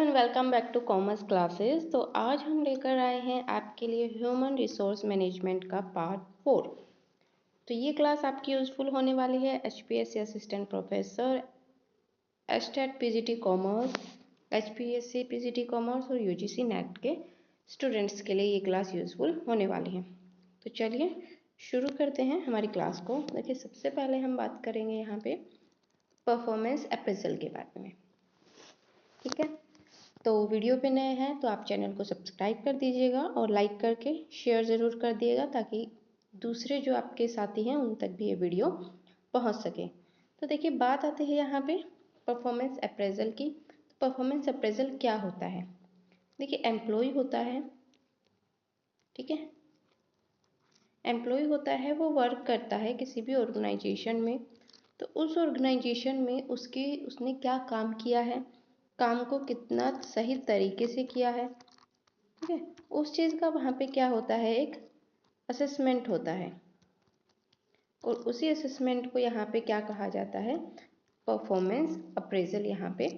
And welcome back to commerce classes. तो आज हम लेकर आए हैं आपके लिए ह्यूमन रिसोर्स मैनेजमेंट का पार्ट 4। तो ये क्लास आपकी यूज़फुल होने वाली है HPSC assistant professor, state PGT commerce, HPSC PGT commerce और यूजीसी नेट के स्टूडेंट्स के लिए ये क्लास यूज़फुल होने वाली है। तो चलिए शुरू करते हैं हमारी क्लास को। देखिए, सबसे पहले हम बात करेंगे यहाँ पे परफॉर्मेंस अप्रेजल के बारे में। ठीक है, तो वीडियो पे नए हैं तो आप चैनल को सब्सक्राइब कर दीजिएगा और लाइक करके शेयर ज़रूर कर दिएगा ताकि दूसरे जो आपके साथी हैं उन तक भी ये वीडियो पहुंच सके। तो देखिए, बात आती है यहाँ पे परफॉर्मेंस अप्रेजल की। तो परफॉर्मेंस अप्रेजल क्या होता है? देखिए, एम्प्लॉय होता है, ठीक है, एम्प्लॉय होता है, वो वर्क करता है किसी भी ऑर्गेनाइजेशन में। तो उस ऑर्गेनाइजेशन में उसने क्या काम किया है, काम को कितना सही तरीके से किया है, ठीक है, उस चीज़ का वहाँ पे क्या होता है, एक असेसमेंट होता है। और उसी असेसमेंट को यहाँ पे क्या कहा जाता है, परफॉर्मेंस अप्रेजल यहाँ पे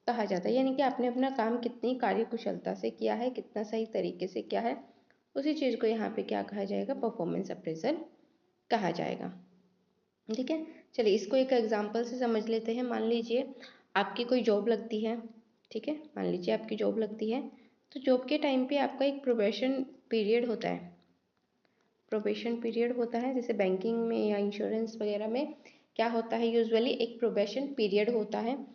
कहा जाता है। यानी कि आपने अपना काम कितनी कार्यकुशलता से किया है, कितना सही तरीके से किया है, उसी चीज़ को यहाँ पे क्या कहा जाएगा, परफॉर्मेंस अप्रेजल कहा जाएगा। ठीक है, चलिए इसको एक एग्जांपल से समझ लेते हैं। मान लीजिए आपकी कोई जॉब लगती है, ठीक है, मान लीजिए आपकी जॉब लगती है। तो जॉब के टाइम पे आपका एक प्रोबेशन पीरियड होता है। प्रोबेशन पीरियड होता है, जैसे बैंकिंग में या इंश्योरेंस वगैरह में क्या होता है, यूजुअली एक प्रोबेशन पीरियड होता है।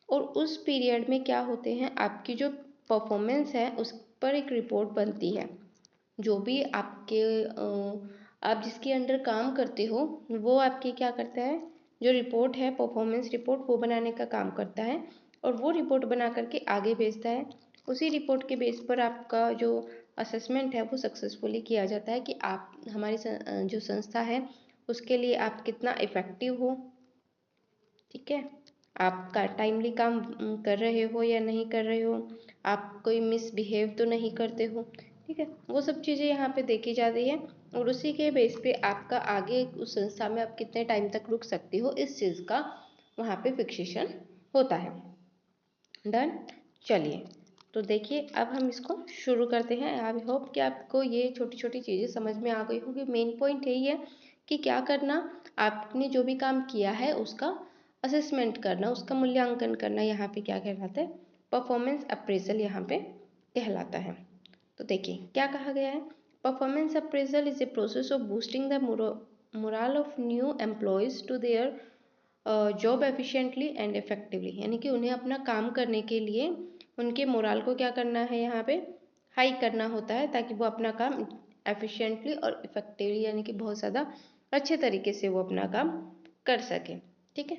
और उस पीरियड में क्या होते हैं, आपकी जो परफॉर्मेंस है उस पर एक रिपोर्ट बनती है। जो भी आपके आप जिसके अंडर काम करते हो वो आपकी क्या करता है, जो रिपोर्ट है परफॉर्मेंस रिपोर्ट वो बनाने का काम करता है और वो रिपोर्ट बना करके आगे भेजता है। उसी रिपोर्ट के बेस पर आपका जो असेसमेंट है वो सक्सेसफुली किया जाता है कि आप हमारी जो संस्था है उसके लिए आप कितना इफ़ेक्टिव हो, ठीक है, आपका टाइमली काम कर रहे हो या नहीं कर रहे हो, आप कोई मिसबिहेव तो नहीं करते हो, ठीक है, वो सब चीज़ें यहाँ पे देखी जाती है। और उसी के बेस पे आपका आगे उस संस्था में आप कितने टाइम तक रुक सकते हो, इस चीज़ का वहाँ पे फिक्सेशन होता है। डन, चलिए तो देखिए अब हम इसको शुरू करते हैं। आई होप कि आपको ये छोटी छोटी चीज़ें समझ में आ गई होंगी। मेन पॉइंट यही है कि क्या करना, आपने जो भी काम किया है उसका असेसमेंट करना, उसका मूल्यांकन करना, यहाँ पे क्या कहलाता है, परफॉर्मेंस अप्रेजल यहाँ पे कहलाता है। तो देखिए क्या कहा गया है, performance appraisal is a process of boosting the morale of new employees to their job efficiently and effectively. यानी कि उन्हें अपना काम करने के लिए उनके मोरल को क्या करना है, यहाँ पे हाई करना होता है ताकि वो अपना काम एफिशिएंटली और इफेक्टिवली यानी कि बहुत ज़्यादा अच्छे तरीके से वो अपना काम कर सके। ठीक है,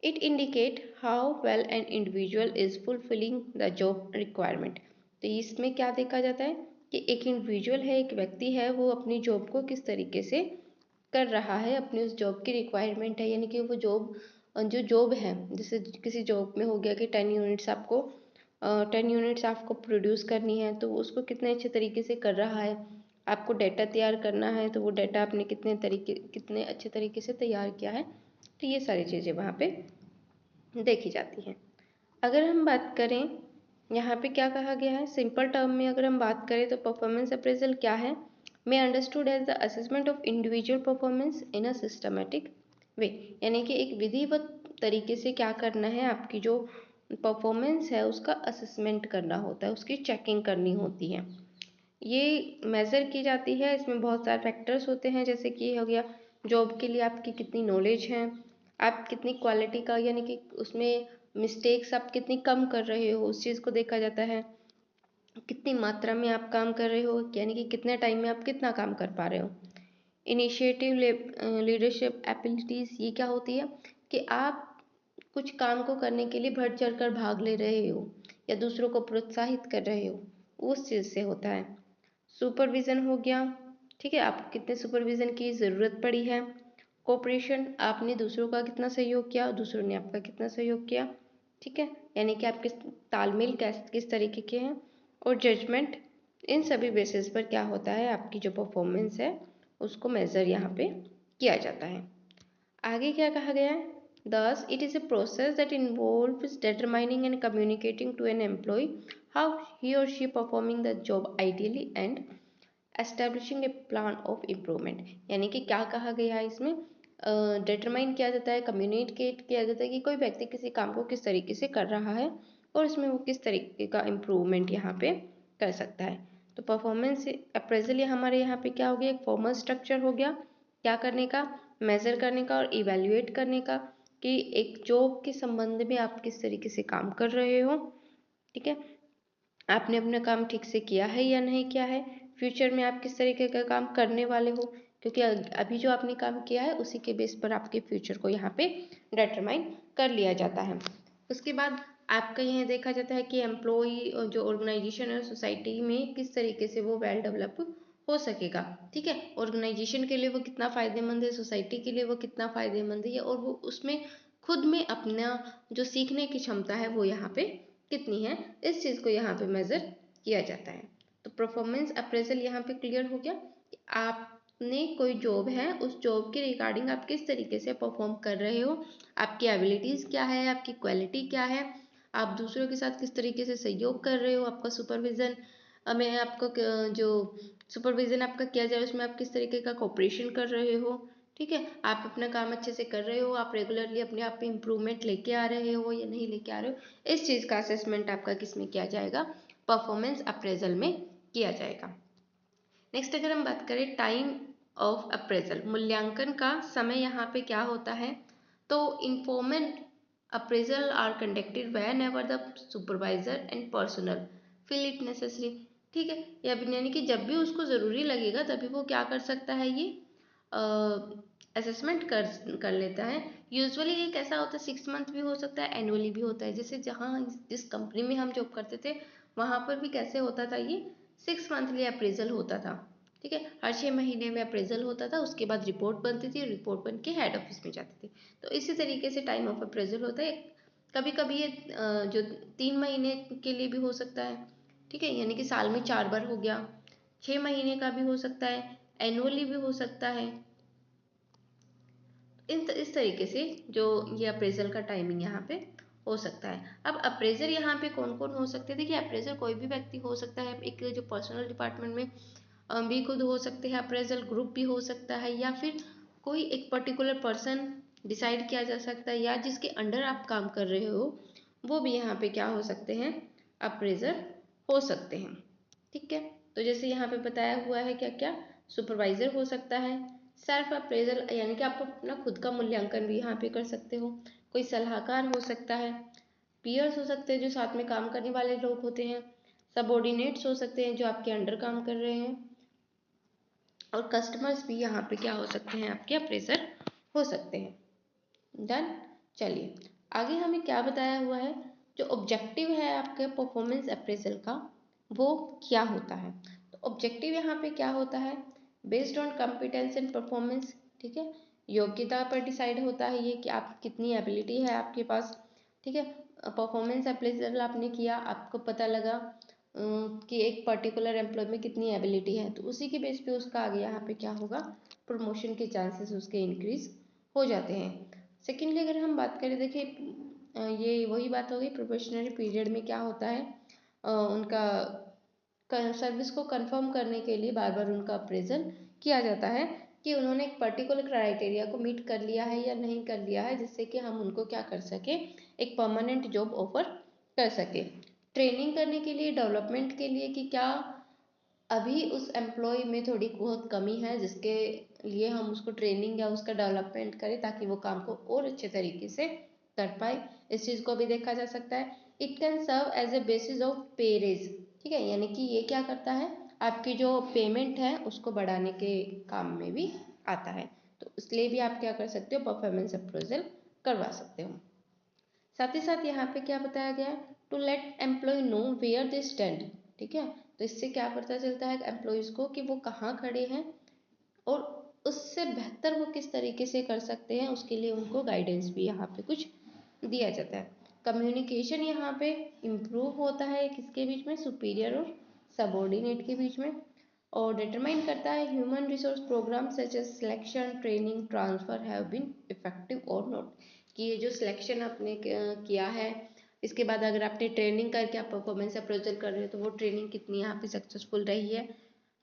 it indicate how well an individual is fulfilling the job requirement. तो इसमें क्या देखा जाता है कि एक इंडिविजुअल है, एक व्यक्ति है, वो अपनी जॉब को किस तरीके से कर रहा है, अपनी उस जॉब की रिक्वायरमेंट है। यानी कि वो जॉब जो जॉब है, जैसे किसी जॉब में हो गया कि 10 यूनिट्स आपको प्रोड्यूस करनी है तो उसको कितने अच्छे तरीके से कर रहा है। आपको डाटा तैयार करना है तो वो डाटा आपने कितने अच्छे तरीके से तैयार किया है। तो ये सारी चीज़ें वहाँ पे देखी जाती हैं। अगर हम बात करें यहाँ पे क्या कहा गया है, सिंपल टर्म में अगर हम बात करें तो परफॉर्मेंस अप्रेजल क्या है, may understood as the assessment of individual performance in a systematic way. यानी कि एक विधिवत तरीके से क्या करना है, आपकी जो परफॉर्मेंस है उसका असेसमेंट करना होता है, उसकी चेकिंग करनी होती है। ये मेज़र की जाती है, इसमें बहुत सारे फैक्टर्स होते हैं, जैसे कि हो गया जॉब के लिए आपकी कितनी नॉलेज है, आप कितनी क्वालिटी का यानी कि उसमें मिस्टेक्स आप कितनी कम कर रहे हो उस चीज़ को देखा जाता है, कितनी मात्रा में आप काम कर रहे हो यानी कि कितने टाइम में आप कितना काम कर पा रहे हो। इनिशिएटिव लीडरशिप एबिलिटीज़, ये क्या होती है कि आप कुछ काम को करने के लिए बढ़ चढ़ कर भाग ले रहे हो या दूसरों को प्रोत्साहित कर रहे हो, उस चीज़ से होता है। सुपरविज़न हो गया, ठीक है, आपको कितने सुपरविज़न की ज़रूरत पड़ी है। कोऑपरेशन, आपने दूसरों का कितना सहयोग किया, दूसरों ने आपका कितना सहयोग किया, ठीक है, यानी कि आपके तालमेल किस तरीके के हैं। और जजमेंट, इन सभी बेसिस पर क्या होता है, आपकी जो परफॉर्मेंस है उसको मेज़र यहाँ पे किया जाता है। आगे क्या कहा गया है, Thus, it is a process that involves determining and communicating to an employee how he or she performing the job ideally and establishing A plan of improvement. यानी कि क्या कहा गया है इसमें, डिटरमाइन किया जाता है, कम्युनिकेट किया जाता है कि कोई व्यक्ति किसी काम को किस तरीके से कर रहा है और उसमें वो किस तरीके का इम्प्रूवमेंट यहाँ पे कर सकता है। तो परफॉर्मेंस अप्रेजल ये हमारे यहाँ पे क्या हो गया, एक फॉर्मल स्ट्रक्चर हो गया क्या करने का, मेजर करने का और इवेल्युएट करने का कि एक जॉब के संबंध में आप किस तरीके से काम कर रहे हो। ठीक है, आपने अपना काम ठीक से किया है या नहीं किया है, फ्यूचर में आप किस तरीके का काम करने वाले हो, क्योंकि अभी जो आपने काम किया है उसी के बेस पर आपके फ्यूचर को यहाँ पे डिटरमाइन कर लिया जाता है। उसके बाद आपका यह देखा जाता है कि एम्प्लॉई जो ऑर्गेनाइजेशन है सोसाइटी में किस तरीके से वो वेल डेवलप हो सकेगा। ठीक है, ऑर्गेनाइजेशन के लिए वो कितना फ़ायदेमंद है, सोसाइटी के लिए वो कितना फ़ायदेमंद है और वो उसमें खुद में अपना जो सीखने की क्षमता है वो यहाँ पे कितनी है, इस चीज़ को यहाँ पे मेज़र किया जाता है। तो परफॉर्मेंस अप्रेजल यहाँ पे क्लियर हो गया कि आपने कोई जॉब है, उस जॉब के रिगार्डिंग आप किस तरीके से परफॉर्म कर रहे हो, आपकी एबिलिटीज़ क्या है, आपकी क्वालिटी क्या है, आप दूसरों के साथ किस तरीके से सहयोग कर रहे हो, आपका सुपरविज़न में आपको जो सुपरविज़न आपका किया जाए उसमें आप किस तरीके का कोऑपरेशन कर रहे हो। ठीक है, आप अपना काम अच्छे से कर रहे हो, आप रेगुलरली अपने आप में इम्प्रूवमेंट लेके आ रहे हो या नहीं लेके आ रहे हो, इस चीज़ का असेसमेंट आपका किस में किया जाएगा, परफॉर्मेंस अप्रेजल में किया जाएगा। नेक्स्ट अगर हम बात करें टाइम ऑफ अप्रेजल, मूल्यांकन का समय यहाँ पे क्या होता है, तो informal appraisal are conducted whenever the supervisor and personnel feel it necessary. ठीक है, यानी कि जब भी उसको ज़रूरी लगेगा तभी वो क्या कर सकता है, ये असेसमेंट कर लेता है। यूजुअली ये कैसा होता है, 6 मंथ भी हो सकता है, एनुअली भी होता है। जैसे जहाँ जिस कंपनी में हम जॉब करते थे वहाँ पर भी कैसे होता था, ये 6 मंथली अप्रेजल होता था। ठीक है, हर 6 महीने में अप्रेजल होता था, उसके बाद रिपोर्ट बनती थी, रिपोर्ट बन के हेड ऑफिस में जाती थी। तो इसी तरीके से टाइम ऑफ अप्रेजल होता है। कभी कभी ये जो 3 महीने के लिए भी हो सकता है। ठीक है, यानी कि साल में 4 बार हो गया, 6 महीने का भी हो सकता है, एनुअली भी हो सकता है। इस तरीके से जो ये अप्रेजल का टाइमिंग यहाँ पे हो सकता है। अब अप्रेजर यहाँ पे कौन कौन हो सकते हैं, देखिए अप्रेजर कोई भी व्यक्ति हो सकता है, एक जो पर्सनल डिपार्टमेंट में भी खुद हो सकते हैं, अप्रेजल ग्रुप भी हो सकता है, या फिर कोई एक पर्टिकुलर पर्सन डिसाइड किया जा सकता है, या जिसके अंडर आप काम कर रहे हो वो भी यहाँ पे क्या हो सकते हैं, अप्रेजर हो सकते हैं। ठीक है, तो जैसे यहाँ पे बताया हुआ है क्या क्या, सुपरवाइजर हो सकता है, सेल्फ अप्रेजल यानी कि आप अपना खुद का मूल्यांकन भी यहाँ पे कर सकते हो, कोई सलाहकार हो सकता है, पीयर्स हो सकते हैं जो साथ में काम करने वाले लोग होते हैं, सबऑर्डिनेट्स हो सकते हैं जो आपके अंडर काम कर रहे हैं, और कस्टमर्स भी यहाँ पे क्या हो सकते हैं, आपके अप्रेजर हो सकते हैं। डन, चलिए आगे हमें क्या बताया हुआ है, जो ऑब्जेक्टिव है आपके परफॉर्मेंस अप्रेजल का वो क्या होता है। तो ऑब्जेक्टिव यहाँ पे क्या होता है, based on competence and performance. ठीक है, योग्यता पर डिसाइड होता है ये कि आप कितनी एबिलिटी है आपके पास। ठीक है, परफॉर्मेंस अप्रेजल आपने किया, आपको पता लगा कि एक पर्टिकुलर एम्प्लॉय में कितनी एबिलिटी है, तो उसी के बेस पे उसका आगे यहाँ पे क्या होगा, प्रमोशन के चांसेस उसके इंक्रीज हो जाते हैं। सेकेंडली अगर हम बात करें, देखिए ये वही बात हो गई, प्रोबेशनरी पीरियड में क्या होता है, उनका सर्विस को कंफर्म करने के लिए बार बार उनका अप्रेजल किया जाता है कि उन्होंने एक पर्टिकुलर क्राइटेरिया को मीट कर लिया है या नहीं कर लिया है, जिससे कि हम उनको क्या कर सके, एक परमानेंट जॉब ऑफर कर सके। ट्रेनिंग करने के लिए, डेवलपमेंट के लिए कि क्या अभी उस एम्प्लॉय में थोड़ी बहुत कमी है जिसके लिए हम उसको ट्रेनिंग या उसका डेवलपमेंट करें ताकि वो काम को और अच्छे तरीके से कर पाए, इस चीज़ को भी देखा जा सकता है। It can serve as a basis of pay raise. ठीक है, यानी कि ये क्या करता है, आपकी जो पेमेंट है उसको बढ़ाने के काम में भी आता है। तो इसलिए भी आप क्या कर सकते हो, परफॉर्मेंस अप्रेजल करवा सकते हो। साथ ही साथ यहाँ पे क्या बताया गया है, to let employee know where they stand. ठीक है, तो इससे क्या पता चलता है एम्प्लॉयज़ को कि वो कहाँ खड़े हैं और उससे बेहतर वो किस तरीके से कर सकते हैं, उसके लिए उनको गाइडेंस भी यहाँ पे कुछ दिया जाता है। कम्युनिकेशन यहाँ पे इम्प्रूव होता है किसके बीच में, सुपीरियर और सबऑर्डिनेट के बीच में, और डिटरमाइन करता है human resource program such as selection, training, transfer have been effective और नॉट। कि ये जो सिलेक्शन आपने किया है, इसके बाद अगर आपने ट्रेनिंग करके आप परफॉर्मेंस अप्रेजल कर रहे हो तो वो ट्रेनिंग कितनी यहाँ पे सक्सेसफुल रही है,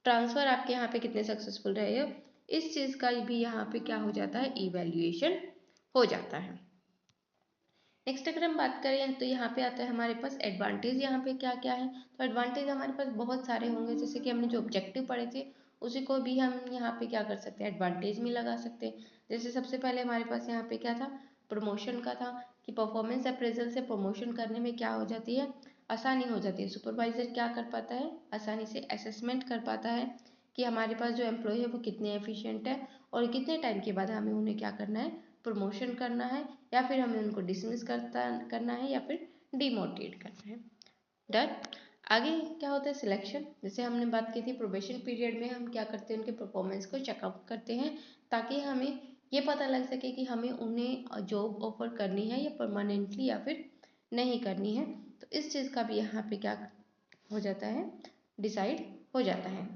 ट्रांसफ़र आपके यहाँ पे कितने सक्सेसफुल रहे हो, इस चीज़ का भी यहाँ पे क्या हो जाता है, इवैल्यूएशन हो जाता है। नेक्स्ट अगर हम बात करें तो यहाँ पे आता है हमारे पास एडवांटेज। यहाँ पे क्या क्या है, तो एडवांटेज हमारे पास बहुत सारे होंगे, जैसे कि हमने जो ऑब्जेक्टिव पढ़े थे उसी को भी हम यहाँ पे क्या कर सकते हैं, एडवांटेज में लगा सकते हैं। जैसे सबसे पहले हमारे पास यहाँ पे क्या था, प्रमोशन का था, कि परफॉर्मेंस अप्रेजल से प्रमोशन करने में क्या हो जाती है, आसानी हो जाती है। सुपरवाइजर क्या कर पाता है, आसानी से असेसमेंट कर पाता है कि हमारे पास जो एम्प्लॉय है वो कितने एफिशिएंट है और कितने टाइम के बाद हमें उन्हें क्या करना है, प्रमोशन करना है, या फिर हमें उनको डिसमिस करना है, या फिर डिमोटिवेट करना है। डन। आगे क्या होता है, सिलेक्शन। जैसे हमने बात की थी प्रोबेशन पीरियड में हम क्या करते हैं, उनके परफॉर्मेंस को चेकअप करते हैं ताकि हमें ये पता लग सके कि हमें उन्हें जॉब ऑफर करनी है या परमानेंटली या फिर नहीं करनी है। तो इस चीज़ का भी यहाँ पे क्या हो जाता है, डिसाइड हो जाता है।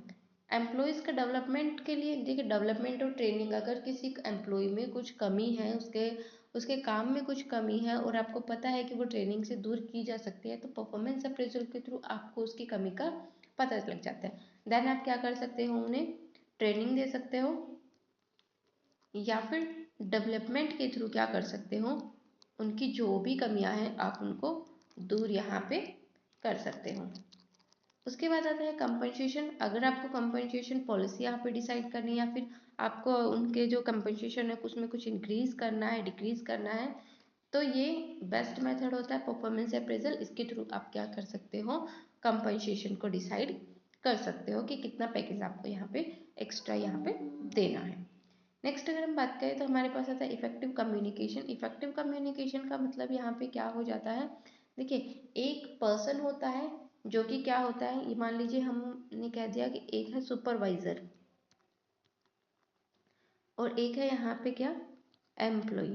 एम्प्लॉयज़ का डेवलपमेंट के लिए देखिए, डेवलपमेंट और ट्रेनिंग, अगर किसी एम्प्लॉय में कुछ कमी है, उसके उसके काम में कुछ कमी है और आपको पता है कि वो ट्रेनिंग से दूर की जा सकती है, तो परफॉर्मेंस अप्रेजल के थ्रू आपको उसकी कमी का पता लग जाता है। देन आप क्या कर सकते हो, उन्हें ट्रेनिंग दे सकते हो या फिर डेवलपमेंट के थ्रू क्या कर सकते हो, उनकी जो भी कमियां हैं आप उनको दूर यहाँ पे कर सकते हो। उसके बाद आता है कंपनसेशन। अगर आपको कंपनसेशन पॉलिसी यहाँ पे डिसाइड करनी है या फिर आपको उनके जो कंपनसेशन है उसमें कुछ इंक्रीज करना है, डिक्रीज करना है, तो ये बेस्ट मेथड होता है परफॉर्मेंस अप्रेजल। इसके थ्रू आप क्या कर सकते हो, कंपनसेशन को डिसाइड कर सकते हो कि कितना पैकेज आपको यहाँ पे एक्स्ट्रा यहाँ पे देना है। नेक्स्ट अगर हम बात करें तो हमारे पास आता है इफेक्टिव कम्युनिकेशन। इफेक्टिव कम्युनिकेशन का मतलब यहाँ पे क्या हो जाता है, देखिए एक पर्सन होता है जो कि क्या होता है, ये मान लीजिए हमने कह दिया कि एक है सुपरवाइजर और एक है यहाँ पे क्या, एम्प्लॉय।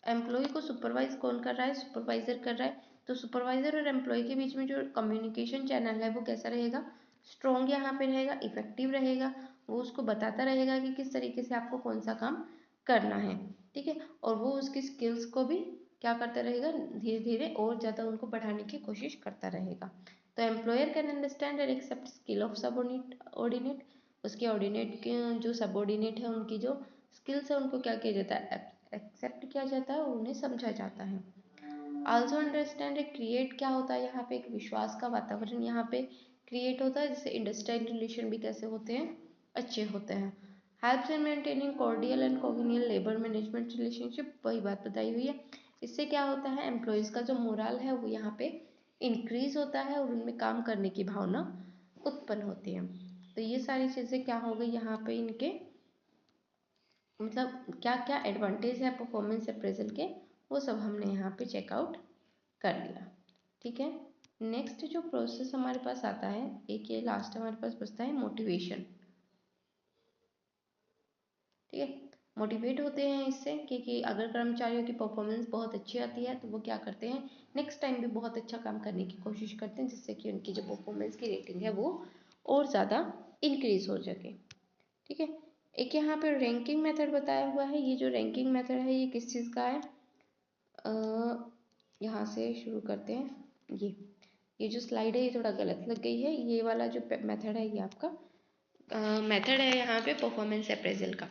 एम्प्लॉय को सुपरवाइज कौन कर रहा है, सुपरवाइजर कर रहा है। तो सुपरवाइजर और एम्प्लॉय के बीच में जो कम्युनिकेशन चैनल है वो कैसा रहेगा, स्ट्रॉन्ग यहाँ पे रहेगा, इफेक्टिव रहेगा। वो उसको बताता रहेगा कि किस तरीके से आपको कौन सा काम करना है, ठीक है। और वो उसकी स्किल्स को भी क्या करता रहेगा, धीरे धीरे और ज़्यादा उनको बढ़ाने की कोशिश करता रहेगा। तो employer can understand and accept skill of subordinate. उसके ऑर्डिनेट के जो सबऑर्डिनेट है उनकी जो स्किल्स है उनको क्या किया जाता है, एक्सेप्ट किया जाता है और उन्हें समझा जाता है। आल्सो अंडरस्टैंड क्रिएट क्या होता है, यहाँ पे एक विश्वास का वातावरण यहाँ पे क्रिएट होता है, जिससे इंडस्ट्रियल रिलेशन भी कैसे होते हैं, अच्छे होते हैं। Helps in maintaining cordial and congenial labour management relationship, वही बात बताई हुई है। इससे क्या होता है, एम्प्लॉयज़ का जो मोरल है वो यहाँ पे इंक्रीज होता है और उनमें काम करने की भावना उत्पन्न होती है। तो ये सारी चीज़ें क्या हो गई यहाँ पे, इनके मतलब क्या क्या एडवांटेज है परफॉर्मेंस अप्रेजल के, वो सब हमने यहाँ पे चेकआउट कर लिया, ठीक है। नेक्स्ट जो प्रोसेस हमारे पास आता है, एक ये लास्ट हमारे पास बचता है मोटिवेशन, ठीक है। मोटिवेट होते हैं इससे कि अगर कर्मचारियों की परफॉर्मेंस बहुत अच्छी आती है तो वो क्या करते हैं, नेक्स्ट टाइम भी बहुत अच्छा काम करने की कोशिश करते हैं, जिससे कि उनकी जो परफॉर्मेंस की रेटिंग है वो और ज़्यादा इंक्रीज हो सके, ठीक है। एक यहाँ पे रैंकिंग मेथड बताया हुआ है। ये जो रैंकिंग मेथड है ये किस चीज़ का है, यहाँ से शुरू करते हैं। ये जो स्लाइड है ये थोड़ा गलत लग गई है, ये वाला जो मेथड है ये आपका मेथड है यहाँ पे परफॉर्मेंस अप्रेजल का,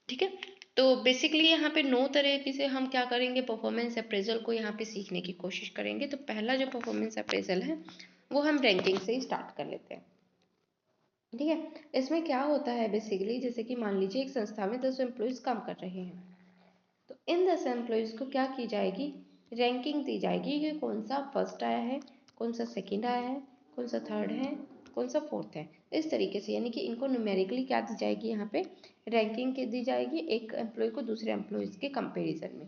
ठीक है। तो बेसिकली यहाँ पे 9 तरीके से हम क्या करेंगे, परफॉर्मेंस अप्रेजल को यहाँ पे सीखने की कोशिश करेंगे। तो पहला जो परफॉर्मेंस अप्रेजल है वो हम रैंकिंग से ही स्टार्ट कर लेते हैं, ठीक है। इसमें क्या होता है बेसिकली, जैसे कि मान लीजिए एक संस्था में 10 एम्प्लॉयज़ काम कर रहे हैं, तो इन 10 एम्प्लॉयज़ को क्या की जाएगी, रैंकिंग दी जाएगी कि कौन सा फर्स्ट आया है, कौन सा सेकंड आया है, कौन सा थर्ड है, कौन सा फोर्थ है। इस तरीके से यानी कि इनको न्यूमेरिकली क्या दी जाएगी, यहाँ पे रैंकिंग के दी जाएगी एक एम्प्लॉय को दूसरे एम्प्लॉयज़ के कंपेरिजन में,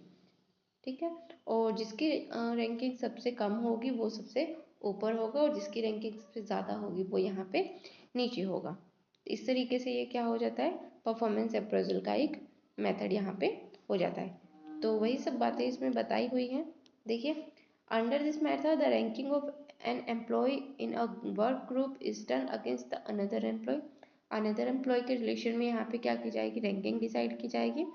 ठीक है। और जिसकी रैंकिंग सबसे कम होगी वो सबसे ऊपर होगा और जिसकी रैंकिंग सबसे ज़्यादा होगी वो यहाँ पे नीचे होगा। इस तरीके से ये क्या हो जाता है, परफॉर्मेंस अप्रेजल का एक मेथड यहाँ पे हो जाता है। तो वही सब बातें इसमें बताई हुई हैं। देखिए, under this method the ranking of an employee in a work group is done against the another employee. Another employee के रिलेशन में यहाँ पे क्या की जाएगी, रैंकिंग डिसाइड की जाएगी।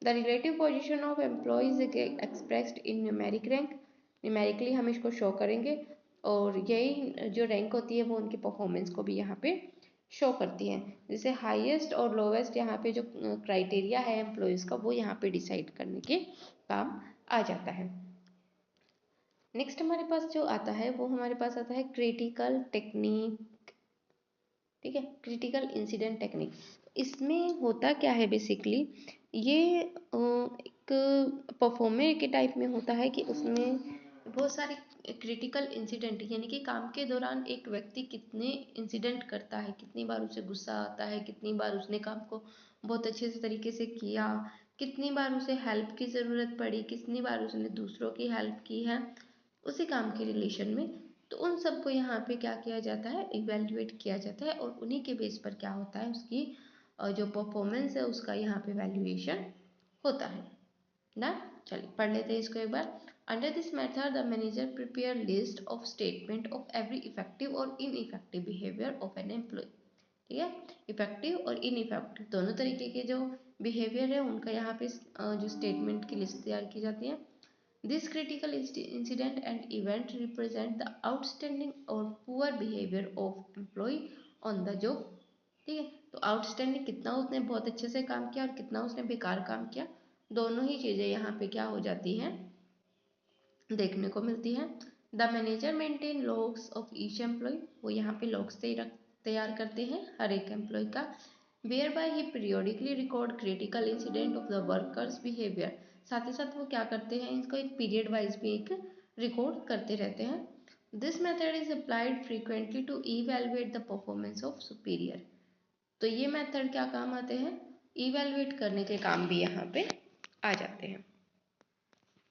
The relative position of employees expressed in numeric rank, numerically हम इसको शो करेंगे और यही जो रैंक होती है वो उनकी परफॉर्मेंस को भी यहाँ पे शो करती है। जैसे हाईएस्ट और लोवेस्ट यहाँ पे जो क्राइटेरिया है एम्प्लॉयज़ का वो यहाँ पे डिसाइड करने के काम आ जाता है। नेक्स्ट हमारे पास जो आता है वो हमारे पास आता है क्रिटिकल टेक्निक, ठीक है, क्रिटिकल इंसिडेंट टेक्निक। इसमें होता क्या है बेसिकली, ये एक परफॉर्मर के टाइप में होता है कि उसमें बहुत सारे क्रिटिकल इंसिडेंट, यानी कि काम के दौरान एक व्यक्ति कितने इंसिडेंट करता है, कितनी बार उसे गुस्सा आता है, कितनी बार उसने काम को बहुत अच्छे से तरीके से किया, कितनी बार उसे हेल्प की ज़रूरत पड़ी, कितनी बार उसने दूसरों की हेल्प की है उसी काम के रिलेशन में। तो उन सबको यहाँ पे क्या किया जाता है, इवेल्युएट किया जाता है और उन्हीं के बेस पर क्या होता है उसकी जो परफॉर्मेंस है उसका यहाँ पे वैल्यूएशन होता है ना। चलिए पढ़ लेते हैं इसको एक बार। Under this method the manager prepare list of statement of every effective और ineffective behaviour of an employee, ठीक है, इफेक्टिव और इनइफेक्टिव दोनों तरीके के जो बिहेवियर है उनका यहाँ पे जो स्टेटमेंट की लिस्ट तैयार की जाती है। This critical incident and event represent the outstanding or poor behavior of employee on the job, ठीक है। तो आउटस्टैंडिंग कितना उसने बहुत अच्छे से काम किया और कितना उसने बेकार काम किया, दोनों ही चीज़ें यहाँ पे क्या हो जाती हैं, देखने को मिलती है। The manager maintain logs of each employ, वो यहाँ पे लॉग्स तैयार करते हैं हर एक एम्प्लॉय का। Whereby he periodically record critical incident of the workers behaviour, साथ ही साथ वो क्या करते हैं इसको एक पीरियड वाइज भी एक रिकॉर्ड करते रहते हैं। This method is applied frequently to evaluate the performance of superior, तो ये मेथड क्या काम आते हैं, इवेलुएट करने के काम भी यहाँ पे आ जाते हैं,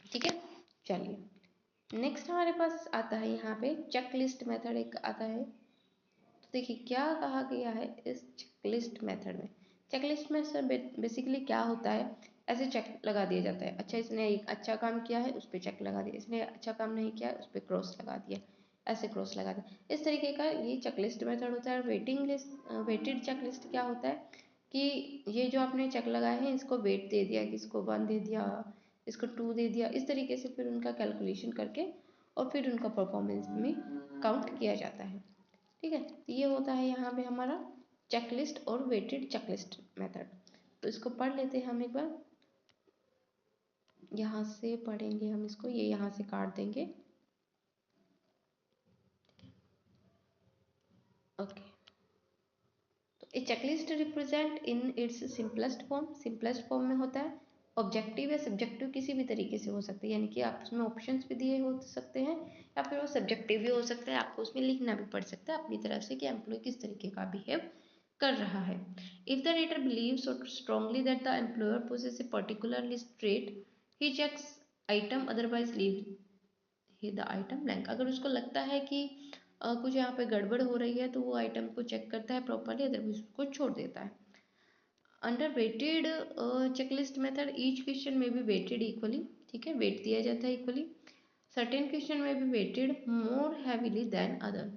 ठीक है। चलिए नेक्स्ट हमारे पास आता है यहाँ पे चेकलिस्ट मेथड एक आता है। तो देखिए क्या कहा गया है इस चेकलिस्ट मेथड में। चेकलिस्ट में सर बेसिकली क्या होता है, ऐसे चेक लगा दिया जाता है, अच्छा इसने एक अच्छा काम किया है उस पर चेक लगा दिया, इसने अच्छा काम नहीं किया है उस पर क्रॉस लगा दिया, ऐसे क्रॉस लगा दिया, इस तरीके का ये चेकलिस्ट मेथड होता है। वेटिंग लिस्ट, वेटेड चेकलिस्ट क्या होता है कि ये जो आपने चेक लगाए हैं इसको वेट दे दिया, किसको 1 दे दिया, इसको 2 दे दिया, इस तरीके से फिर उनका कैलकुलेशन करके और फिर उनका परफॉर्मेंस में काउंट किया जाता है, ठीक है। तो ये होता है यहाँ पे हमारा चेकलिस्ट और वेटेड चेकलिस्ट मेथड। तो इसको पढ़ लेते हैं हम एक बार, यहाँ से पढ़ेंगे हम इसको, ये यहाँ से काट देंगे, ओके। तो a checklist represent in its simplest form, simplest form में होता है। ऑब्जेक्टिव या सब्जेक्टिव किसी भी तरीके से हो सकते हैं, यानी कि आप उसमें ऑप्शंस भी दिए हो सकते हैं या फिर वो सब्जेक्टिव भी हो सकता है, आपको उसमें लिखना भी पड़ सकता है अपनी तरफ से कि एम्प्लॉय किस तरीके का बिहेव कर रहा है। If the reader believes strongly that the employer possesses a particular list trait he checks item, otherwise leave he the item blank. अगर उसको लगता है कि कुछ यहाँ पे गड़बड़ हो रही है तो वो आइटम को चेक करता है प्रॉपरली, अदरवाइज उसको छोड़ देता है। Under weighted checklist method each question में भी वेटेड इक्वली, ठीक है, वेट दिया जाता है इक्वली। सर्टेन क्वेश्चन में भी वेटेड मोर हैवीली देन अदर,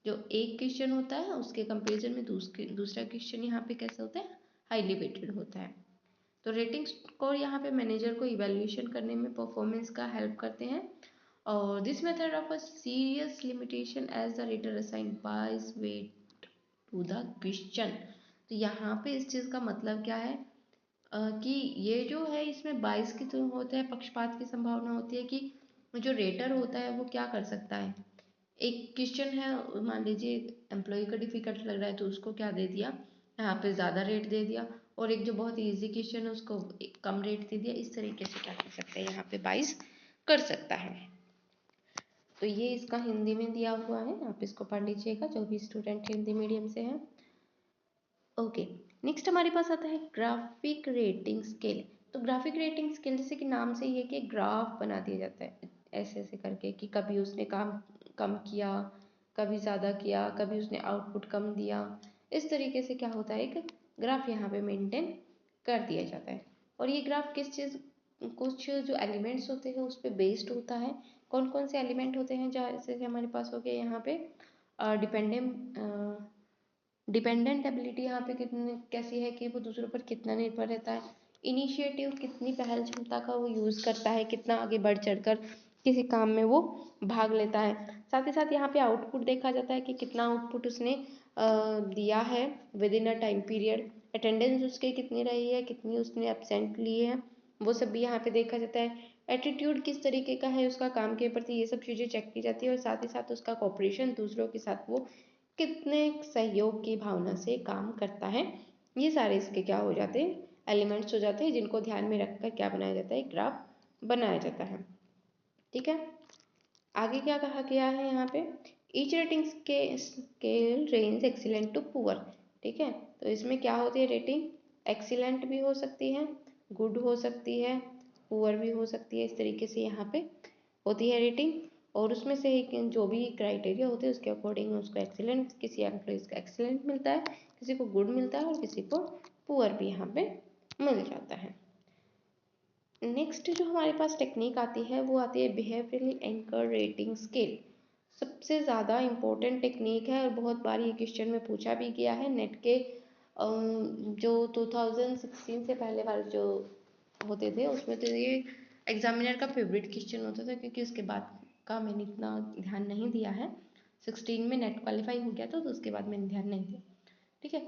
जो एक क्वेश्चन होता है उसके कंपेरिजन में दूसरा क्वेश्चन यहाँ पे कैसे होता है, हाईली वेटेड होता है। तो रेटिंग स्कोर यहाँ पे मैनेजर को इवेल्युएशन करने में परफॉर्मेंस का हेल्प करते हैं। और this method of a serious limitation as the reader assign bias weight to the question. तो यहाँ पे इस चीज़ का मतलब क्या है कि ये जो है इसमें बाइस की तो होता है, पक्षपात की संभावना होती है कि जो रेटर होता है वो क्या कर सकता है, एक क्वेश्चन है मान लीजिए एम्प्लॉय को डिफिकल्ट लग रहा है तो उसको क्या दे दिया, यहाँ पे ज़्यादा रेट दे दिया, और एक जो बहुत इजी क्वेश्चन है उसको कम रेट दे दिया, इस तरीके से क्या कर सकते हैं यहाँ पे बाइस कर सकता है। तो ये इसका हिंदी में दिया हुआ है, आप इसको पढ़ लीजिएगा जो भी स्टूडेंट हिंदी मीडियम से हैं। ओके नेक्स्ट हमारे पास आता है ग्राफिक रेटिंग स्केल। तो ग्राफिक रेटिंग स्केल जैसे कि नाम से ही है कि ग्राफ बना दिया जाता है ऐसे ऐसे करके कि कभी उसने काम कम किया, कभी ज़्यादा किया, कभी उसने आउटपुट कम दिया, इस तरीके से क्या होता है एक ग्राफ यहाँ पे मेंटेन कर दिया जाता है। और ये ग्राफ किस चीज़, कुछ जो एलिमेंट्स होते हैं उस पर बेस्ड होता है। कौन कौन से एलिमेंट होते हैं, जैसे हमारे पास हो गया यहाँ पे डिपेंडेंट एबिलिटी यहाँ पे कितने कैसी है कि वो दूसरों पर कितना निर्भर रहता है, इनिशिएटिव, कितनी पहल क्षमता का वो यूज़ करता है, कितना आगे बढ़ चढ़कर किसी काम में वो भाग लेता है। साथ ही साथ यहाँ पे आउटपुट देखा जाता है कि कितना आउटपुट उसने दिया है with in a time period, attendance उसके कितनी रही है, कितनी उसने एब्सेंट लिए हैं, वो सब भी यहाँ पे देखा जाता है। एटीट्यूड किस तरीके का है उसका काम के प्रति, ये सब चीज़ें चेक की जाती है। और साथ ही साथ उसका कोऑपरेशन दूसरों के साथ, वो कितने सहयोग की भावना से काम करता है। ये सारे इसके क्या हो जाते हैं, एलिमेंट्स हो जाते हैं, जिनको ध्यान में रखकर क्या बनाया जाता है, ग्राफ बनाया जाता है। ठीक है, आगे क्या कहा गया है यहाँ पे, each rating scale range excellent to poor. ठीक है, तो इसमें क्या होती है रेटिंग, एक्सीलेंट भी हो सकती है, गुड हो सकती है, पुअर भी हो सकती है। इस तरीके से यहाँ पे होती है रेटिंग, और उसमें से एक जो भी क्राइटेरिया होते हैं उसके अकॉर्डिंग उसको एक्सीलेंट, किसी एम्प्लॉइज को एक्सीलेंट मिलता है, किसी को गुड मिलता है, और किसी को पुअर भी यहाँ पे मिल जाता है। नेक्स्ट जो हमारे पास टेक्निक आती है वो आती है बिहेवियरली एंकर रेटिंग स्केल। सबसे ज़्यादा इम्पोर्टेंट टेक्निक है और बहुत बार ये क्वेश्चन में पूछा भी गया है। नेट के जो 2016 से पहले वाले जो होते थे उसमें तो ये एग्जामिनर का फेवरेट क्वेश्चन होता था, क्योंकि उसके बाद का मैंने इतना ध्यान नहीं दिया है। 16 में नेट क्वालिफाई हो गया था, तो उसके बाद मैंने ध्यान नहीं दिया। ठीक है,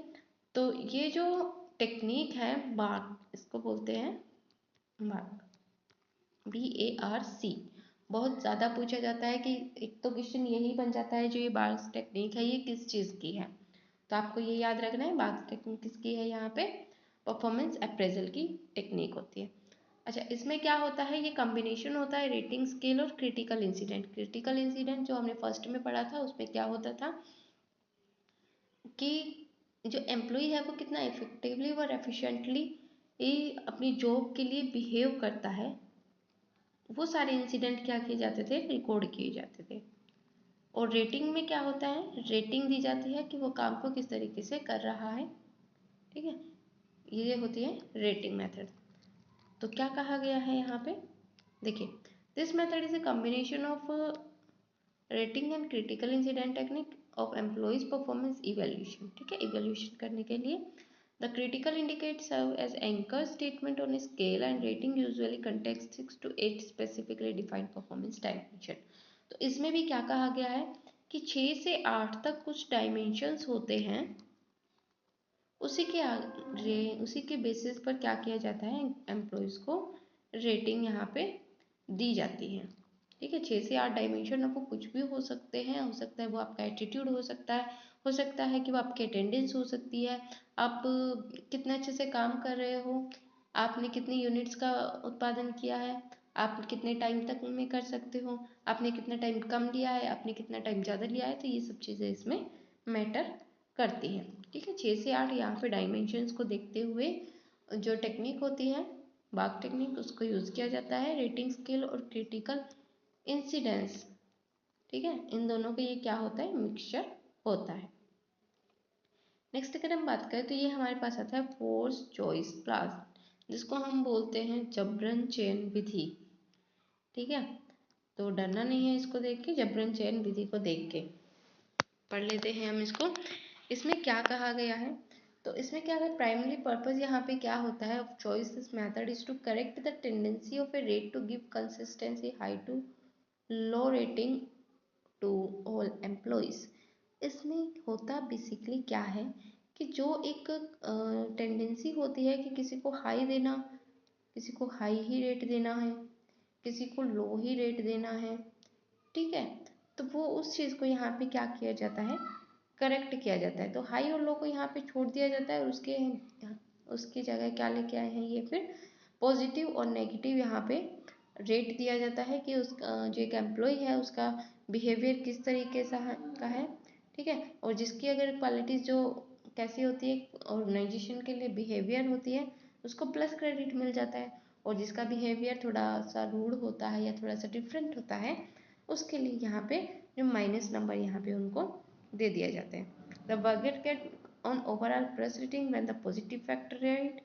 तो ये जो टेक्निक है बार्क, इसको बोलते हैं बार्क, BARC, बहुत ज़्यादा पूछा जाता है कि एक तो क्वेश्चन यही बन जाता है जो ये बार्क टेक्निक है ये किस चीज़ की है। तो आपको ये याद रखना है बार्क टेक्निक किसकी है, यहाँ पे परफॉर्मेंस अप्रेजल की टेक्निक होती है। अच्छा, इसमें क्या होता है, ये कॉम्बिनेशन होता है रेटिंग स्केल और क्रिटिकल इंसिडेंट। क्रिटिकल इंसिडेंट जो हमने फर्स्ट में पढ़ा था उसमें क्या होता था कि जो एम्प्लॉय है वो कितना इफेक्टिवली और एफिशिएंटली अपनी जॉब के लिए बिहेव करता है, वो सारे इंसिडेंट क्या किए जाते थे, रिकॉर्ड किए जाते थे। और रेटिंग में क्या होता है, रेटिंग दी जाती है कि वो काम को किस तरीके से कर रहा है। ठीक है, ये होती है रेटिंग मेथड। तो क्या कहा गया है यहाँ पे, देखिए, this method is a combination of rating and critical incident technique of employees performance evaluation. ठीक है, इवेल्यूशन करने के लिए the critical indicators serve as anchor statement on a scale and rating usually contains 6 to 8 specifically defined performance dimension। तो इसमें भी क्या कहा गया है कि 6 से 8 तक कुछ डायमेंशंस होते हैं, उसी के बेसिस पर क्या किया जाता है, एम्प्लॉयज़ को रेटिंग यहाँ पे दी जाती है। ठीक है, 6 से 8 डायमेंशन अब वो कुछ भी हो सकते हैं, हो सकता है वो आपका एटीट्यूड हो सकता है कि वो आपकी अटेंडेंस हो सकती है, आप कितने अच्छे से काम कर रहे हो, आपने कितने यूनिट्स का उत्पादन किया है, आप कितने टाइम तक में कर सकते हो, आपने कितना टाइम कम लिया है, आपने कितना टाइम ज़्यादा लिया है। तो ये सब चीज़ें इसमें मैटर करती हैं। ठीक है, 6 से 8 यहाँ पे डायमेंशंस को देखते हुए जो टेक्निक होती है बार्क टेक्निक, उसको यूज़ किया जाता है रेटिंग स्केल और क्रिटिकल इंसिडेंस। ठीक है, इन दोनों का ये क्या होता है, मिक्सचर होता है। नेक्स्ट अगर हम बात करें तो ये हमारे पास आता है फोर्स चॉइस क्लास, जिसको हम बोलते हैं जबरन चयन विधि। ठीक है, तो डरना नहीं है इसको देख के, जबरन चयन विधि को देख के पढ़ लेते हैं हम इसको। इसमें क्या कहा गया है, तो इसमें क्या है, प्राइमरी पर्पस यहाँ पे क्या होता है of choice this method is to correct the tendency of a rate to give consistency high to low rating to all employees. इसमें होता बेसिकली क्या है कि जो एक टेंडेंसी होती है कि किसी को हाई देना, किसी को हाई ही रेट देना है, किसी को लो ही रेट देना है। ठीक है, तो वो उस चीज़ को यहाँ पे क्या किया जाता है, करेक्ट किया जाता है। तो हाई और लो को यहाँ पे छोड़ दिया जाता है और उसकी जगह क्या लेके आए हैं ये, फिर पॉजिटिव और नेगेटिव यहाँ पे रेट दिया जाता है कि उस जो एक एम्प्लॉय है उसका बिहेवियर किस तरीके का है। ठीक है, और जिसकी अगर क्वालिटीज़ जो कैसी होती है ऑर्गेनाइजेशन के लिए बिहेवियर होती है, उसको प्लस क्रेडिट मिल जाता है, और जिसका बिहेवियर थोड़ा सा रूड होता है या थोड़ा सा डिफरेंट होता है उसके लिए यहाँ पे जो माइनस नंबर यहाँ पे उनको दे दिया जाता है। The bucket get on overall plus rating when the positive factor right.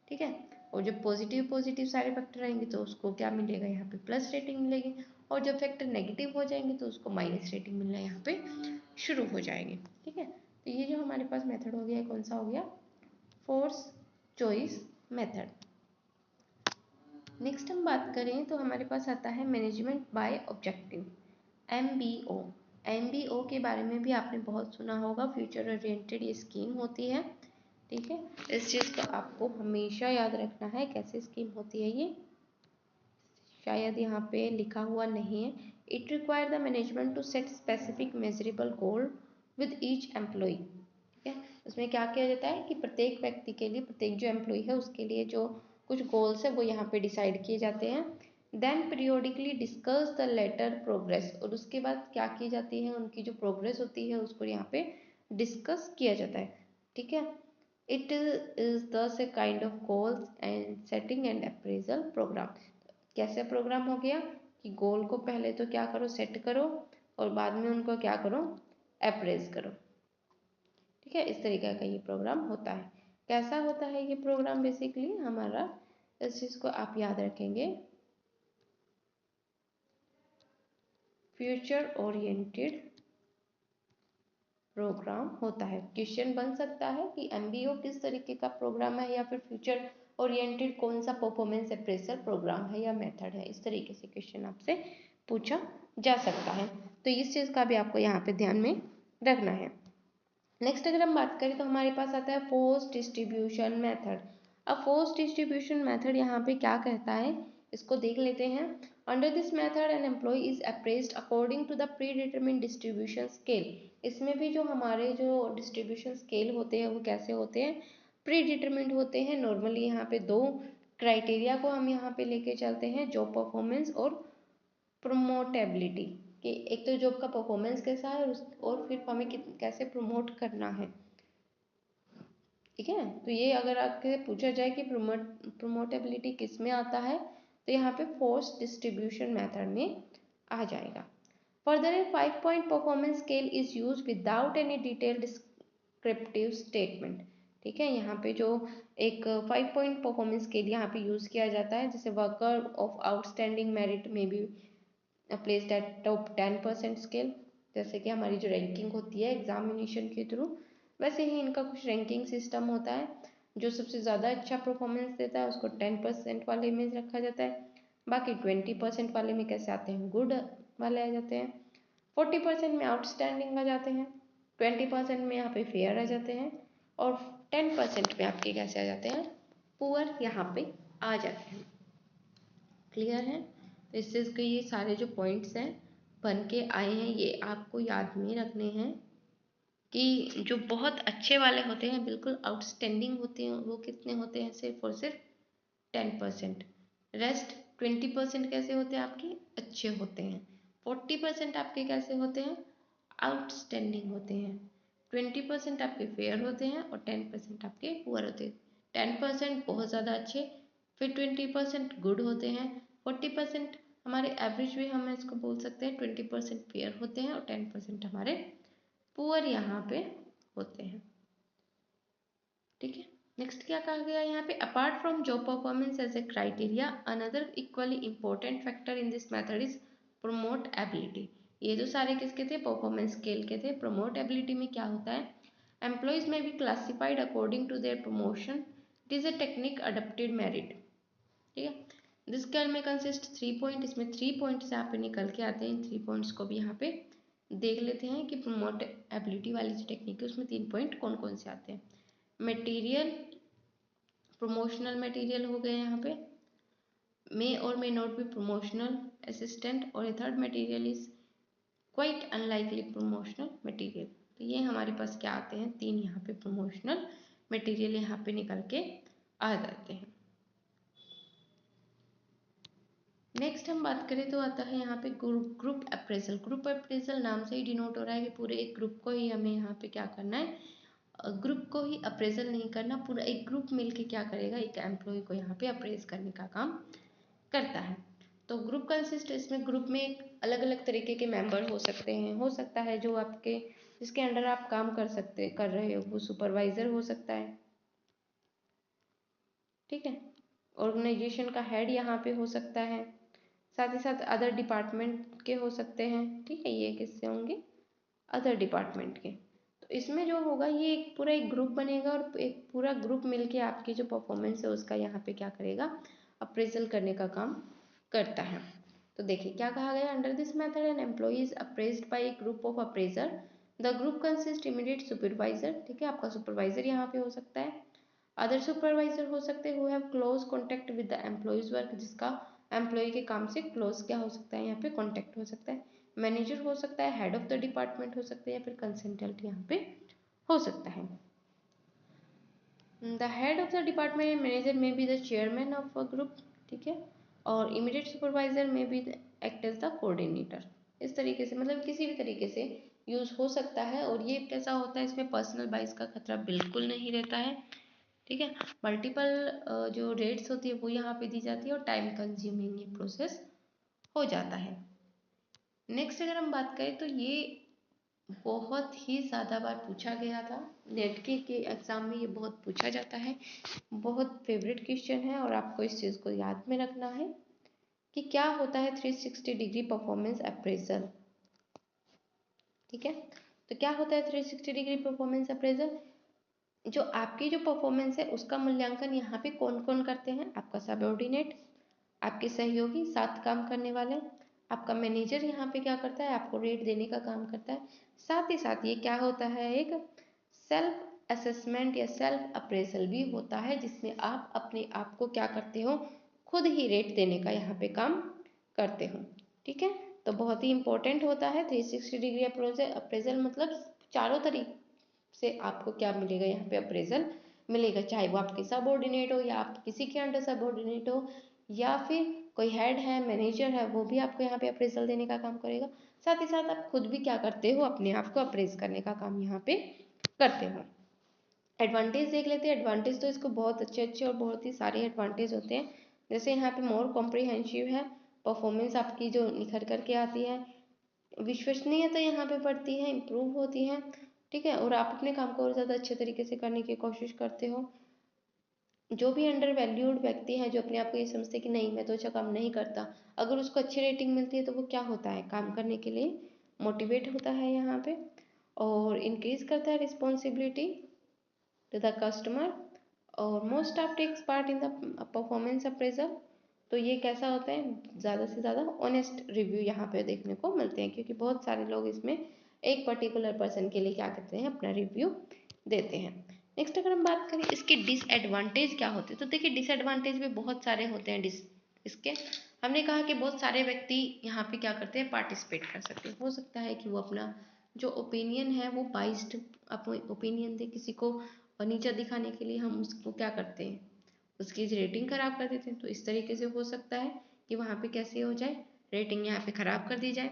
ठीक है, और जब पॉजिटिव सारे फैक्टर आएंगे तो उसको क्या मिलेगा, यहाँ पे प्लस रेटिंग मिलेगी, और जब फैक्टर नेगेटिव हो जाएंगे तो उसको माइनस रेटिंग मिलना यहाँ पे शुरू हो जाएगी। ठीक है, तो ये जो हमारे पास मेथड हो गया कौन सा हो गया, फोर्स चॉइस मेथड। नेक्स्ट हम बात करें तो हमारे पास आता है management by objective, MBO। MBO के बारे में भी आपने बहुत सुना होगा, फ्यूचर ओरिएंटेड ये स्कीम होती है। ठीक है, इस चीज़ को आपको हमेशा याद रखना है। कैसे स्कीम होती है ये, शायद यहाँ पे लिखा हुआ नहीं है। It require the management to set specific measurable goal with each employee. ठीक है, उसमें क्या किया जाता है कि प्रत्येक व्यक्ति के लिए, प्रत्येक जो एम्प्लॉय है उसके लिए जो कुछ गोल्स है वो यहाँ पे डिसाइड किए जाते हैं। Then periodically discuss the latter progress, और उसके बाद क्या की जाती है, उनकी जो प्रोग्रेस होती है उसको यहाँ पे डिस्कस किया जाता है। ठीक है, it is thus a kind of goals and setting and appraisal program. कैसे प्रोग्राम हो गया कि गोल को पहले तो क्या करो, सेट करो, और बाद में उनको क्या करो, अप्रेज करो। ठीक है, इस तरीके का ये प्रोग्राम होता है। कैसा होता है ये प्रोग्राम, बेसिकली हमारा, इस चीज़ को आप याद रखेंगे, फ्यूचर ओरिएंटेड प्रोग्राम होता है। क्वेश्चन बन सकता है कि MBO किस तरीके का प्रोग्राम है, या फिर फ्यूचर ओरिएंटेड कौन सा परफॉर्मेंस अप्रेजल प्रोग्राम है या मेथड है। इस तरीके से क्वेश्चन आपसे पूछा जा सकता है, तो इस चीज़ का भी आपको यहाँ पे ध्यान में रखना है। नेक्स्ट अगर हम बात करें तो हमारे पास आता है फोर्स डिस्ट्रीब्यूशन मेथड। अब फोर्स डिस्ट्रीब्यूशन मेथड यहाँ पे क्या कहता है, इसको देख लेते हैं। Under this method an employee is appraised according to the predetermined distribution scale. इसमें भी जो हमारे जो डिस्ट्रीब्यूशन स्केल होते हैं वो कैसे होते हैं, प्री डिटरमिन्ड होते हैं। नॉर्मली यहाँ पे दो क्राइटेरिया को हम यहाँ पे लेके चलते हैं, जॉब परफॉर्मेंस और प्रोमोटेबिलिटी, कि एक तो जॉब का परफॉर्मेंस कैसा है और फिर हमें कैसे प्रमोट करना है। ठीक है, तो ये अगर आपसे पूछा जाए कि प्रोमोटेबिलिटी किस में आता है, तो यहाँ पे फोर्स डिस्ट्रीब्यूशन मेथड में आ जाएगा। Further A 5 point performance scale is use without any detail descriptive statement. ठीक है, यहाँ पे जो एक 5 पॉइंट परफॉर्मेंस स्केल यहाँ पे यूज किया जाता है, जैसे वर्कर ऑफ आउटस्टैंडिंग मेरिट में भी प्लेस्ड एट टॉप 10% स्केल। जैसे कि हमारी जो रैंकिंग होती है एग्जामिनेशन के थ्रू, वैसे ही इनका कुछ रैंकिंग सिस्टम होता है। जो सबसे ज़्यादा अच्छा परफॉर्मेंस देता है उसको 10% वाले में रखा जाता है। बाकी 20% वाले में कैसे आते हैं, गुड वाले आ जाते हैं। 40% में आउटस्टैंडिंग आ जाते हैं। 20% में यहाँ पे फेयर आ जाते हैं। और 10% में आपके कैसे आ जाते हैं, पुअर यहाँ पे आ जाते हैं। क्लियर है, तो इस चीज़ के ये सारे जो पॉइंट्स हैं बन के आए हैं, ये आपको याद में रखने हैं कि जो बहुत अच्छे वाले होते हैं, बिल्कुल आउटस्टैंडिंग होते हैं, वो कितने होते हैं, सिर्फ और सिर्फ 10%। रेस्ट 20% कैसे होते हैं आपके, अच्छे होते हैं। 40% आपके कैसे होते हैं, आउटस्टैंडिंग होते हैं। 20% आपके फेयर होते हैं और 10% आपके पुअर होते हैं। 10% बहुत ज़्यादा अच्छे, फिर 20% गुड होते हैं, 40% हमारे एवरेज भी हम इसको बोल सकते हैं, 20% फेयर होते हैं और 10% हमारे पुअर यहाँ पे होते हैं। ठीक है, नेक्स्ट क्या कहा गया यहाँ पे, apart from job performance as a criteria another equally important factor in this method is promotability. ये जो सारे किसके थे, परफॉर्मेंस स्केल के थे। प्रमोट एबिलिटी में क्या होता है, employees may be classified according to their promotion, it is a technique adapted merit. ठीक है, दिस स्केल में कंसिस्ट 3 पॉइंट, इसमें 3 पॉइंट्स यहाँ पे निकल के आते हैं। 3 पॉइंट्स को भी यहाँ पे देख लेते हैं कि प्रमोट एबिलिटी वाली जो टेक्निक है उसमें 3 पॉइंट कौन कौन से आते हैं। मटेरियल, प्रमोशनल मटेरियल हो गए यहाँ पे, मे और may not be promotional assistant, और third material is quite unlikely promotional material. तो ये हमारे पास क्या आते हैं, 3 यहाँ पे प्रमोशनल मटेरियल यहाँ पे निकल के आ जाते हैं। नेक्स्ट हम बात करें तो आता है यहाँ पे ग्रुप अप्रेजल। ग्रुप अप्रेजल नाम से ही डिनोट हो रहा है कि पूरे एक ग्रुप को ही हमें यहाँ पे क्या करना है, ग्रुप को ही अप्रेजल नहीं करना, पूरा एक ग्रुप मिलके क्या करेगा, एक एम्प्लॉय को यहाँ पे अप्रेज करने का काम करता है। तो ग्रुप कंसिस्ट, इसमें ग्रुप में अलग अलग तरीके के मेंबर हो सकते हैं। हो सकता है जो आपके जिसके अंडर आप काम कर रहे हो वो सुपरवाइजर हो सकता है। ठीक है, ऑर्गेनाइजेशन का हेड यहाँ पे हो सकता है, साथ ही साथ अदर डिपार्टमेंट के हो सकते हैं। ठीक है, ये किससे होंगे, अदर डिपार्टमेंट के। तो इसमें जो होगा ये एक पूरा एक ग्रुप बनेगा और एक पूरा ग्रुप मिलके आपकी जो परफॉर्मेंस है उसका यहाँ पे क्या करेगा, अप्रेजल करने का काम करता है। तो देखिए क्या कहा गया, under this method an employee is appraised by a group of appraiser, the group consist immediate supervisor, ठीक है, आपका सुपरवाइजर यहाँ पे हो सकता है, अदर सुपरवाइजर हो सकते हैं who have close contact with the employees work, जिसका एम्प्लॉय के काम से क्लोज क्या हो सकता है, यहाँ पे कॉन्टेक्ट हो सकता है, मैनेजर हो सकता है, हेड ऑफ द डिपार्टमेंट हो सकता है, या फिर कंसल्टेंट यहाँ पे हो सकता है। The head of the department and manager may be the chairman of a group, ठीक है, और immediate supervisor may be act as the coordinator. इस तरीके से मतलब किसी भी तरीके से यूज हो सकता है, और ये कैसा होता है, इसमें पर्सनल बाइस का खतरा बिल्कुल नहीं रहता है, ठीक है। मल्टीपल जो रेट्स होती है वो यहाँ पे दी जाती है, और टाइम कंज्यूमिंग ये प्रोसेस हो जाता है। नेक्स्ट अगर हम बात करें तो ये बहुत ही ज़्यादा बार पूछा गया था, नेट के एग्ज़ाम में ये बहुत पूछा जाता है, बहुत फेवरेट क्वेश्चन है, और आपको इस चीज़ को याद में रखना है कि क्या होता है 360 डिग्री परफॉर्मेंस अप्रेजल, ठीक है। तो क्या होता है 360 डिग्री परफॉर्मेंस अप्रेजल, जो आपकी जो परफॉर्मेंस है उसका मूल्यांकन यहाँ पे कौन कौन करते हैं, आपका सबऑर्डिनेट, आपके सहयोगी, साथ काम करने वाले, आपका मैनेजर यहाँ पे क्या करता है, आपको रेट देने का काम करता है, साथ ही साथ ये क्या होता है, एक सेल्फ असेसमेंट या सेल्फ अप्रेजल भी होता है, जिसमें आप अपने आप को क्या करते हो, खुद ही रेट देने का यहाँ पे काम करते हो, ठीक है। तो बहुत ही इंपॉर्टेंट होता है 360 डिग्री अप्रेजल, मतलब चारों तरीके से आपको क्या मिलेगा, यहाँ पे अप्रेजल मिलेगा, चाहे वो आपके सबऑर्डिनेट हो, या आप किसी के अंडर सबऑर्डिनेट हो, या फिर कोई हेड है, मैनेजर है, वो भी आपको यहाँ पे अप्रेजल देने का काम करेगा। साथ ही साथ आप खुद भी क्या करते हो, अपने आप को अप्रेज करने का काम यहाँ पे करते हो। एडवांटेज देख लेते हैं। एडवांटेज तो इसको बहुत अच्छे अच्छे और बहुत ही सारे एडवांटेज होते हैं, जैसे यहाँ पे मोर कॉम्प्रिहेंसिव है, परफॉर्मेंस आपकी जो निखर करके आती है, विश्वसनीयता यहाँ पे बढ़ती है, इम्प्रूव होती है, ठीक है, और आप अपने काम को और ज़्यादा अच्छे तरीके से करने की कोशिश करते हो। जो भी अंडर वैल्यूड व्यक्ति है, जो अपने आप को ये समझते कि नहीं मैं तो अच्छा काम नहीं करता, अगर उसको अच्छी रेटिंग मिलती है तो वो क्या होता है, काम करने के लिए मोटिवेट होता है यहाँ पे, और इंक्रीज करता है रिस्पॉन्सिबिलिटी टू द कस्टमर, और most staff takes part in the performance appraisal. तो ये कैसा होता है, ज़्यादा से ज़्यादा ऑनेस्ट रिव्यू यहाँ पे देखने को मिलते हैं, क्योंकि बहुत सारे लोग इसमें एक पर्टिकुलर पर्सन के लिए क्या करते हैं, अपना रिव्यू देते हैं। नेक्स्ट अगर हम बात करें इसके डिसएडवांटेज क्या होते हैं, तो देखिए डिसएडवांटेज भी बहुत सारे होते हैं। इसके हमने कहा कि बहुत सारे व्यक्ति यहाँ पे क्या करते हैं, पार्टिसिपेट कर सकते हैं। हो सकता है कि वो अपना जो ओपिनियन है वो बाइस्ड अपने ओपिनियन दे, किसी को नीचा दिखाने के लिए हम उसको क्या करते हैं, उसकी रेटिंग खराब कर देते हैं। तो इस तरीके से हो सकता है कि वहाँ पे कैसे हो जाए, रेटिंग यहाँ पे खराब कर दी जाए।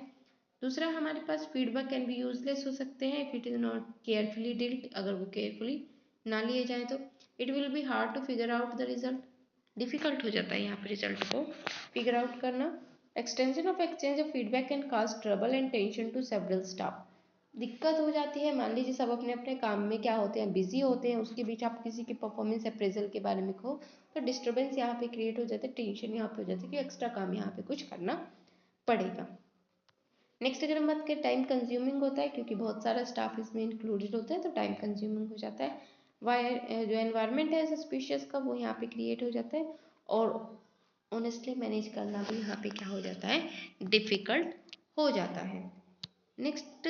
दूसरा हमारे पास फीडबैक कैन बी यूजलेस हो सकते हैं if it is not carefully dealt, अगर वो केयरफुली ना लिए जाए तो। It will be hard to figure out the result, difficult हो जाता है यहाँ पे रिजल्ट को फिगर आउट करना। Extension of exchange of feedback can cause trouble and tension to several staff, दिक्कत हो जाती है। मान लीजिए सब अपने अपने काम में क्या होते हैं, बिजी होते हैं, उसके बीच आप किसी की परफॉर्मेंस अप्रेजल के बारे में कहो तो डिस्टर्बेंस यहाँ पे क्रिएट हो जाता है, टेंशन यहाँ पे हो जाती है कि एक्स्ट्रा काम यहाँ पे कुछ करना पड़ेगा। नेक्स्ट अगर हम बात करें, टाइम कंज्यूमिंग होता है, क्योंकि बहुत सारा स्टाफ इसमें इंक्लूडेड होता है तो टाइम कंज्यूमिंग हो जाता है। वायर जो एनवायरनमेंट है सस्पिशियस का वो यहाँ पे क्रिएट हो जाता है, और ऑनेस्टली मैनेज करना भी यहाँ पे क्या हो जाता है, डिफिकल्ट हो जाता है। नेक्स्ट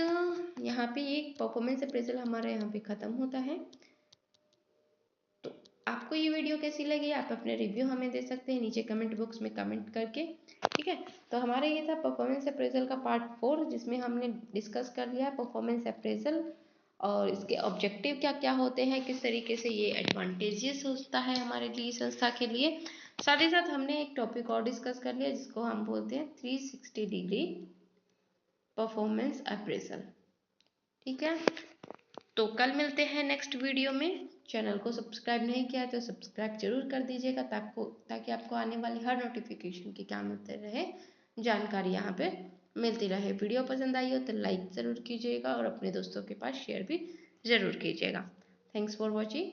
यहाँ पे एक परफॉर्मेंस अप्रेजल हमारा यहाँ पे ख़त्म होता है। तो आपको ये वीडियो कैसी लगी, आप अपने रिव्यू हमें दे सकते हैं नीचे कमेंट बॉक्स में कमेंट करके, ठीक है। तो हमारा ये था परफॉर्मेंस अप्रेजल का पार्ट 4, जिसमें हमने डिस्कस कर लिया परफॉर्मेंस अप्रेजल और इसके ऑब्जेक्टिव क्या क्या होते हैं, किस तरीके से ये एडवांटेजेस होता है हमारे लिए संस्था के लिए। साथ ही साथ हमने एक टॉपिक और डिस्कस कर लिया जिसको हम बोलते हैं 360 डिग्री परफॉर्मेंस अप्रेजल, ठीक है। तो कल मिलते हैं नेक्स्ट वीडियो में। चैनल को सब्सक्राइब नहीं किया है तो सब्सक्राइब जरूर कर दीजिएगा, ताकि आपको आने वाली हर नोटिफिकेशन की क्या मिलते रहे, जानकारी यहाँ पे मिलती रहे। वीडियो पसंद आई हो तो लाइक ज़रूर कीजिएगा और अपने दोस्तों के पास शेयर भी ज़रूर कीजिएगा। Thanks for watching.